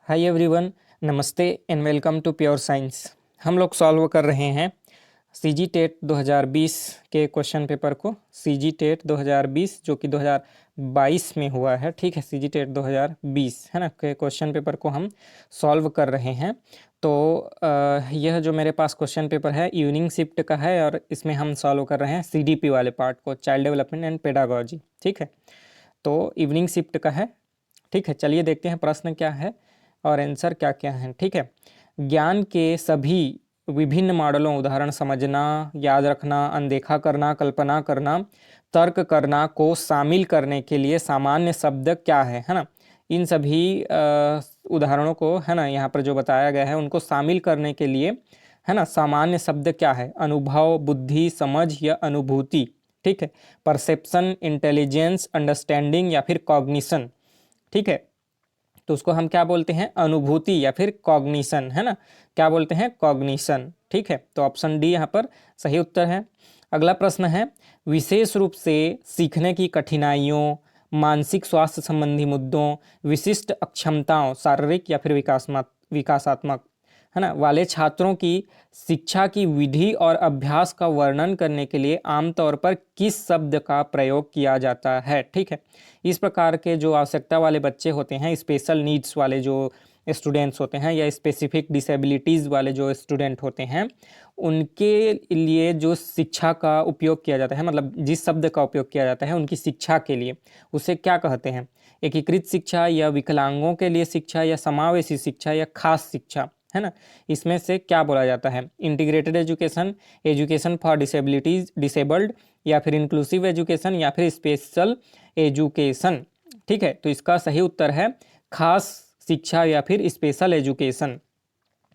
हाय everyone, नमस्ते and welcome to pure science. हम लोग सॉल्व कर रहे हैं सीजी टेट 2020 के क्वेश्चन पेपर को। सीजी टेट 2020 जो कि 2022 में हुआ है, ठीक है। सीजी टेट 2020 है ना, के क्वेश्चन पेपर को हम सॉल्व कर रहे हैं। तो यह जो मेरे पास क्वेश्चन पेपर है इवनिंग शिफ्ट का है और इसमें हम सॉल्व कर रहे हैं सीडीपी वाले पार्ट को, चाइल्ड डेवलपमेंट एंड पेडागोजी, ठीक है। तो इवनिंग शिफ्ट का है, ठीक है। चलिए देखते हैं प्रश्न क्या है और आंसर क्या क्या है, ठीक है। ज्ञान के सभी विभिन्न मॉडलों, उदाहरण समझना, याद रखना, अनदेखा करना, कल्पना करना, तर्क करना को शामिल करने के लिए सामान्य शब्द क्या है ना। इन सभी उदाहरणों को, है ना, यहाँ पर जो बताया गया है उनको शामिल करने के लिए, है ना, सामान्य शब्द क्या है? अनुभव, बुद्धि, समझ या अनुभूति, ठीक है। परसेप्शन, इंटेलिजेंस, अंडरस्टैंडिंग या फिर कॉग्निशन, ठीक है। तो उसको हम क्या बोलते हैं? अनुभूति या फिर कॉग्निशन, है ना। क्या बोलते हैं? कॉग्निशन, ठीक है। तो ऑप्शन डी यहाँ पर सही उत्तर है। अगला प्रश्न है, विशेष रूप से सीखने की कठिनाइयों, मानसिक स्वास्थ्य संबंधी मुद्दों, विशिष्ट अक्षमताओं, शारीरिक या फिर विकासात्मक, है ना, वाले छात्रों की शिक्षा की विधि और अभ्यास का वर्णन करने के लिए आमतौर पर किस शब्द का प्रयोग किया जाता है, ठीक है। इस प्रकार के जो आवश्यकता वाले बच्चे होते हैं, स्पेशल नीड्स वाले जो स्टूडेंट्स होते हैं या स्पेसिफिक डिसेबिलिटीज़ वाले जो स्टूडेंट होते हैं, उनके लिए जो शिक्षा का उपयोग किया जाता है, मतलब जिस शब्द का उपयोग किया जाता है उनकी शिक्षा के लिए, उसे क्या कहते हैं? एकीकृत शिक्षा या विकलांगों के लिए शिक्षा या समावेशी शिक्षा या खास शिक्षा, है ना। इसमें से क्या बोला जाता है? Integrated education, education for disabilities, disabled, या फिर इंक्लूसिव एजुकेशन या फिर स्पेशल एजुकेशन, ठीक है। तो इसका सही उत्तर है खास शिक्षा या फिर स्पेशल एजुकेशन,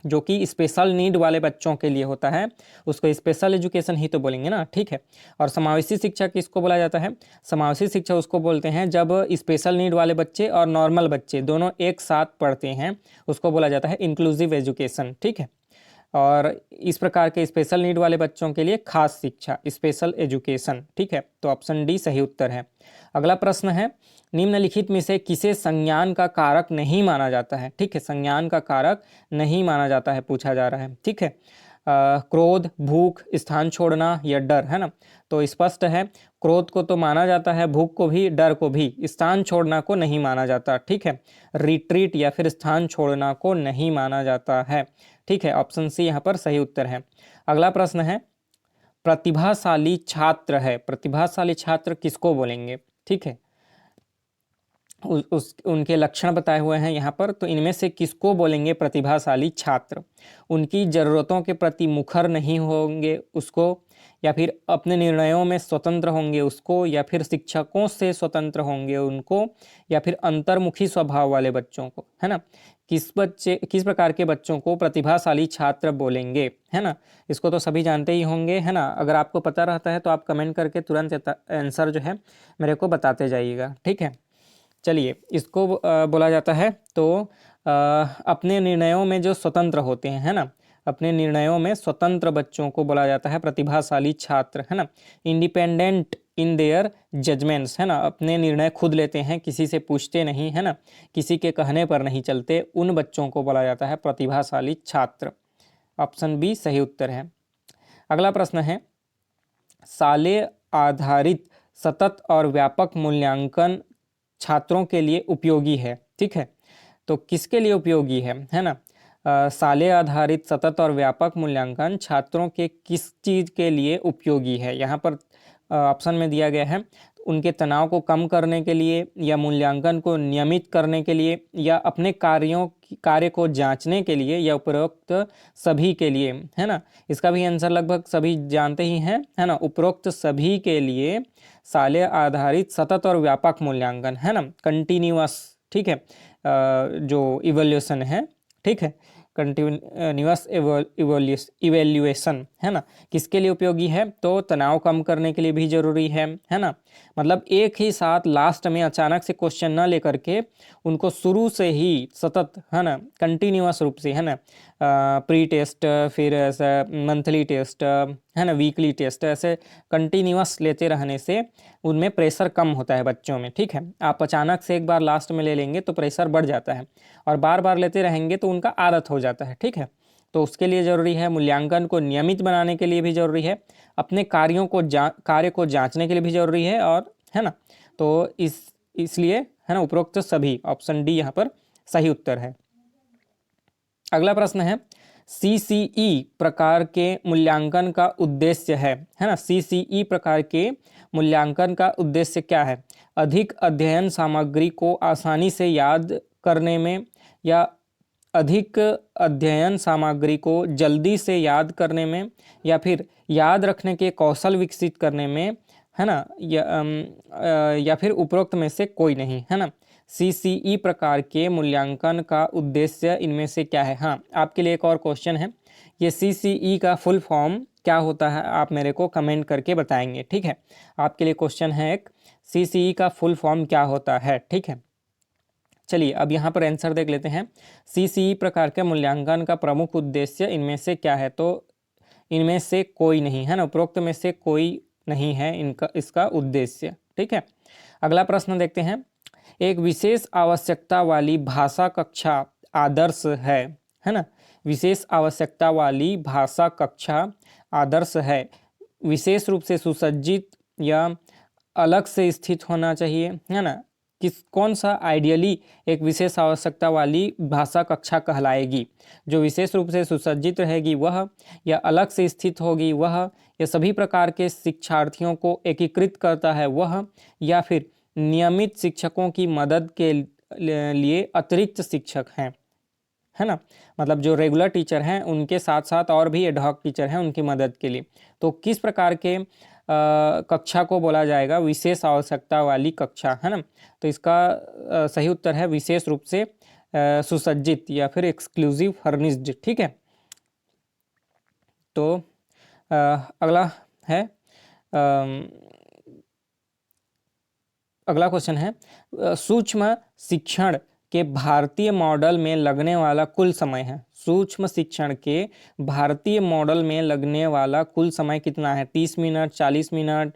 जो कि स्पेशल नीड वाले बच्चों के लिए होता है, उसको स्पेशल एजुकेशन ही तो बोलेंगे ना, ठीक है। और समावेशी शिक्षा किसको बोला जाता है? समावेशी शिक्षा उसको बोलते हैं जब स्पेशल नीड वाले बच्चे और नॉर्मल बच्चे दोनों एक साथ पढ़ते हैं, उसको बोला जाता है इंक्लूसिव एजुकेशन, ठीक है। और इस प्रकार के स्पेशल नीड वाले बच्चों के लिए खास शिक्षा, स्पेशल एजुकेशन, ठीक है। तो ऑप्शन डी सही उत्तर है। अगला प्रश्न है, निम्नलिखित में से किसे संज्ञान का कारक नहीं माना जाता है, ठीक है। संज्ञान का कारक नहीं माना जाता है, पूछा जा रहा है, ठीक है। क्रोध, भूख, स्थान छोड़ना या डर, है ना। तो स्पष्ट है, क्रोध को तो माना जाता है, भूख को भी, डर को भी, स्थान छोड़ना को नहीं माना जाता, ठीक है। रिट्रीट या फिर स्थान छोड़ना को नहीं माना जाता है, ठीक है। ऑप्शन सी यहाँ पर सही उत्तर है। अगला प्रश्न है, प्रतिभाशाली छात्र है, प्रतिभाशाली छात्र किसको बोलेंगे, ठीक है। उनके लक्षण बताए हुए हैं यहाँ पर, तो इनमें से किसको बोलेंगे प्रतिभाशाली छात्र? उनकी ज़रूरतों के प्रति मुखर नहीं होंगे उसको, या फिर अपने निर्णयों में स्वतंत्र होंगे उसको, या फिर शिक्षकों से स्वतंत्र होंगे उनको, या फिर अंतर्मुखी स्वभाव वाले बच्चों को, है ना। किस प्रकार के बच्चों को प्रतिभाशाली छात्र बोलेंगे, है ना। इसको तो सभी जानते ही होंगे, है ना। अगर आपको पता रहता है तो आप कमेंट करके तुरंत आंसर जो है मेरे को बताते जाइएगा, ठीक है। चलिए, इसको बोला जाता है तो अपने निर्णयों में जो स्वतंत्र होते हैं, है ना, अपने निर्णयों में स्वतंत्र बच्चों को बोला जाता है प्रतिभाशाली छात्र, है ना। इंडिपेंडेंट इन देयर जजमेंट्स, है ना, अपने निर्णय खुद लेते हैं, किसी से पूछते नहीं, है ना, किसी के कहने पर नहीं चलते, उन बच्चों को बोला जाता है प्रतिभाशाली छात्र। ऑप्शन बी सही उत्तर है। अगला प्रश्न है, साले आधारित सतत और व्यापक मूल्यांकन छात्रों के लिए उपयोगी है, ठीक है। तो किसके लिए उपयोगी है ना। साले आधारित सतत और व्यापक मूल्यांकन छात्रों के किस चीज़ के लिए उपयोगी है? यहाँ पर ऑप्शन में दिया गया है, उनके तनाव को कम करने के लिए, या मूल्यांकन को नियमित करने के लिए, या अपने कार्य को जांचने के लिए, या उपरोक्त सभी के लिए, है ना। इसका भी आंसर लगभग सभी जानते ही हैं, है ना। उपरोक्त सभी के लिए साले आधारित सतत और व्यापक मूल्यांकन, है ना, कंटिन्यूअस, ठीक है, जो इवोल्यूशन है, ठीक है, कंटिन्यूअस इवेल्युएशन, है ना, किसके लिए उपयोगी है? तो तनाव कम करने के लिए भी जरूरी है ना, मतलब एक ही साथ लास्ट में अचानक से क्वेश्चन ना लेकर के उनको शुरू से ही सतत, है ना, कंटिन्यूअस रूप से, है ना, प्री टेस्ट, फिर ऐसा मंथली टेस्ट, है ना, वीकली टेस्ट, ऐसे कंटिन्यूअस लेते रहने से उनमें प्रेशर कम होता है बच्चों में। ठीक है, आप अचानक से एक बार लास्ट में ले लेंगे तो प्रेशर बढ़ जाता है, और बार बार लेते रहेंगे तो उनका आदत हो जाता है। ठीक है, तो उसके लिए ज़रूरी है, मूल्यांकन को नियमित बनाने के लिए भी ज़रूरी है, अपने कार्य को जांचने के लिए भी ज़रूरी है, और है ना, तो इसलिए, है ना, उपरोक्त सभी, ऑप्शन डी यहाँ पर सही उत्तर है। अगला प्रश्न है, CCE प्रकार के मूल्यांकन का उद्देश्य है ना, CCE प्रकार के मूल्यांकन का उद्देश्य क्या है? अधिक अध्ययन सामग्री को आसानी से याद करने में, या अधिक अध्ययन सामग्री को जल्दी से याद करने में, या फिर याद रखने के कौशल विकसित करने में, है ना, या फिर उपरोक्त में से कोई नहीं, है ना। CCE प्रकार के मूल्यांकन का उद्देश्य इनमें से क्या है? हाँ, आपके लिए एक और क्वेश्चन है, ये CCE का फुल फॉर्म क्या होता है, आप मेरे को कमेंट करके बताएंगे। ठीक है, आपके लिए क्वेश्चन है एक, CCE का फुल फॉर्म क्या होता है? ठीक है, चलिए अब यहाँ पर आंसर देख लेते हैं। CCE प्रकार के मूल्यांकन का प्रमुख उद्देश्य इनमें से क्या है? तो इनमें से कोई नहीं, है ना, उपरोक्त में से कोई नहीं है इनका, इसका उद्देश्य। ठीक है, अगला प्रश्न देखते हैं, एक विशेष आवश्यकता वाली भाषा कक्षा आदर्श है ना, विशेष आवश्यकता वाली भाषा कक्षा आदर्श है, विशेष रूप से सुसज्जित या अलग से स्थित होना चाहिए, है ना, कौन सा आइडियली एक विशेष आवश्यकता वाली भाषा कक्षा कहलाएगी? जो विशेष रूप से सुसज्जित रहेगी वह, या अलग से स्थित होगी वह, या सभी प्रकार के शिक्षार्थियों को एकीकृत करता है वह, या फिर नियमित शिक्षकों की मदद के लिए अतिरिक्त शिक्षक हैं, है ना, मतलब जो रेगुलर टीचर हैं उनके साथ साथ और भी एडहॉक टीचर हैं उनकी मदद के लिए। तो किस प्रकार के कक्षा को बोला जाएगा विशेष आवश्यकता वाली कक्षा, है ना? तो इसका सही उत्तर है विशेष रूप से सुसज्जित या फिर एक्सक्लूसिव फर्निश्ड। ठीक है, तो अगला है, अगला क्वेश्चन है, सूक्ष्म शिक्षण के भारतीय मॉडल में लगने वाला कुल समय है। सूक्ष्म शिक्षण के भारतीय मॉडल में लगने वाला कुल समय कितना है? 30 मिनट, 40 मिनट,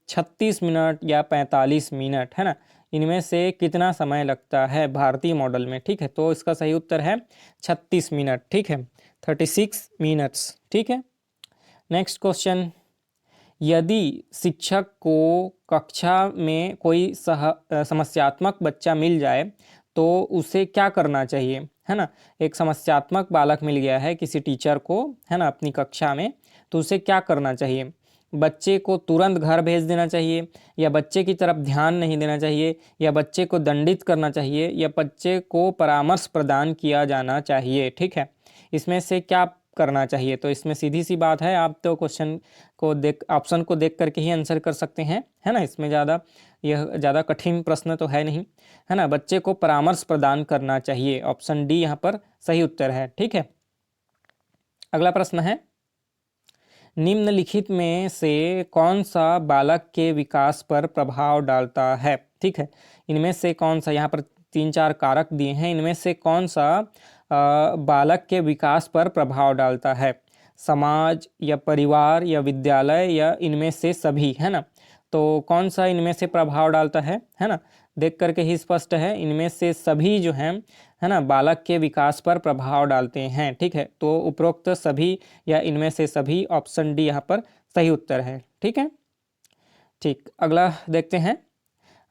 36 मिनट या 45 मिनट, है ना, इनमें से कितना समय लगता है भारतीय मॉडल में? ठीक है, तो इसका सही उत्तर है 36 मिनट। ठीक है, 36 मिनट्स। ठीक है, नेक्स्ट क्वेश्चन, यदि शिक्षक को कक्षा में कोई समस्यात्मक बच्चा मिल जाए तो उसे क्या करना चाहिए, है ना? एक समस्यात्मक बालक मिल गया है किसी टीचर को, है ना, अपनी कक्षा में, तो उसे क्या करना चाहिए? बच्चे को तुरंत घर भेज देना चाहिए, या बच्चे की तरफ ध्यान नहीं देना चाहिए, या बच्चे को दंडित करना चाहिए, या बच्चे को परामर्श प्रदान किया जाना चाहिए? ठीक है, इसमें से क्या करना चाहिए? तो इसमें सीधी सी बात है, आप तो क्वेश्चन को देख, ऑप्शन को देख करके ही आंसर कर सकते हैं, है ना, इसमें यह ज़्यादा कठिन प्रश्न तो है नहीं, है ना। बच्चे को परामर्श प्रदान करना चाहिए, ऑप्शन डी यहाँ पर सही उत्तर है। ठीक है, अगला प्रश्न है, निम्नलिखित में से कौन सा बालक के विकास पर प्रभाव डालता है? ठीक है, इनमें से कौन सा, यहाँ पर 3-4 कारक दिए हैं, इनमें से कौन सा बालक के विकास पर प्रभाव डालता है? समाज, या परिवार, या विद्यालय, या इनमें से सभी, है ना? तो कौन सा इनमें से प्रभाव डालता है ना? देख करके ही स्पष्ट है, इनमें से सभी जो हैं, है ना, बालक के विकास पर प्रभाव डालते हैं। ठीक है, तो उपरोक्त सभी या इनमें से सभी, ऑप्शन डी यहाँ पर सही उत्तर है। ठीक है, ठीक, अगला देखते हैं।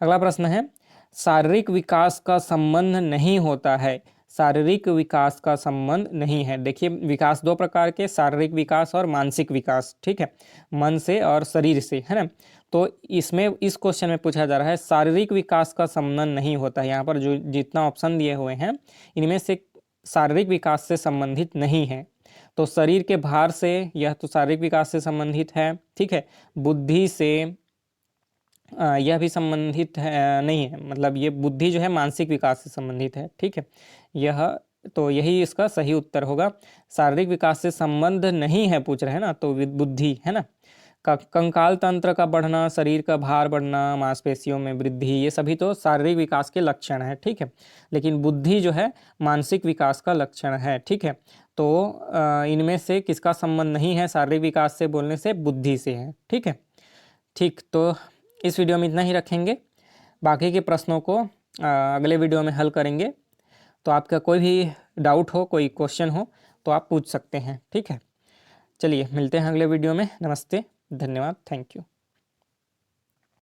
अगला प्रश्न है, शारीरिक विकास का संबंध नहीं होता है। शारीरिक विकास का संबंध नहीं है। देखिए, विकास दो प्रकार के, शारीरिक विकास और मानसिक विकास। ठीक है, मन से और शरीर से, है ना। तो इसमें इस क्वेश्चन में पूछा जा रहा है शारीरिक विकास का संबंध नहीं होता है। यहाँ पर जो जितना ऑप्शन दिए हुए हैं इनमें से शारीरिक विकास से संबंधित नहीं है। तो शरीर के भार से, यह तो शारीरिक विकास से संबंधित है। ठीक है, बुद्धि से यह भी संबंधित है, नहीं है, मतलब ये बुद्धि जो है मानसिक विकास से संबंधित है। ठीक है, यह तो यही इसका सही उत्तर होगा। शारीरिक विकास से संबंध नहीं है पूछ रहे हैं ना, तो बुद्धि, है ना, कंकाल तंत्र का बढ़ना, शरीर का भार बढ़ना, मांसपेशियों में वृद्धि, ये सभी तो शारीरिक विकास के लक्षण हैं, ठीक है। लेकिन बुद्धि जो है मानसिक विकास का लक्षण है, ठीक है। तो इनमें से किसका संबंध नहीं है शारीरिक विकास से बोलने से? बुद्धि से है, ठीक है। ठीक, तो इस वीडियो में इतना ही रखेंगे। बाकी के प्रश्नों को अगले वीडियो में हल करेंगे। तो आपका कोई भी डाउट हो, कोई क्वेश्चन हो तो आप पूछ सकते हैं, ठीक है। चलिए मिलते हैं अगले वीडियो में। नमस्ते, धन्यवाद, थैंक यू।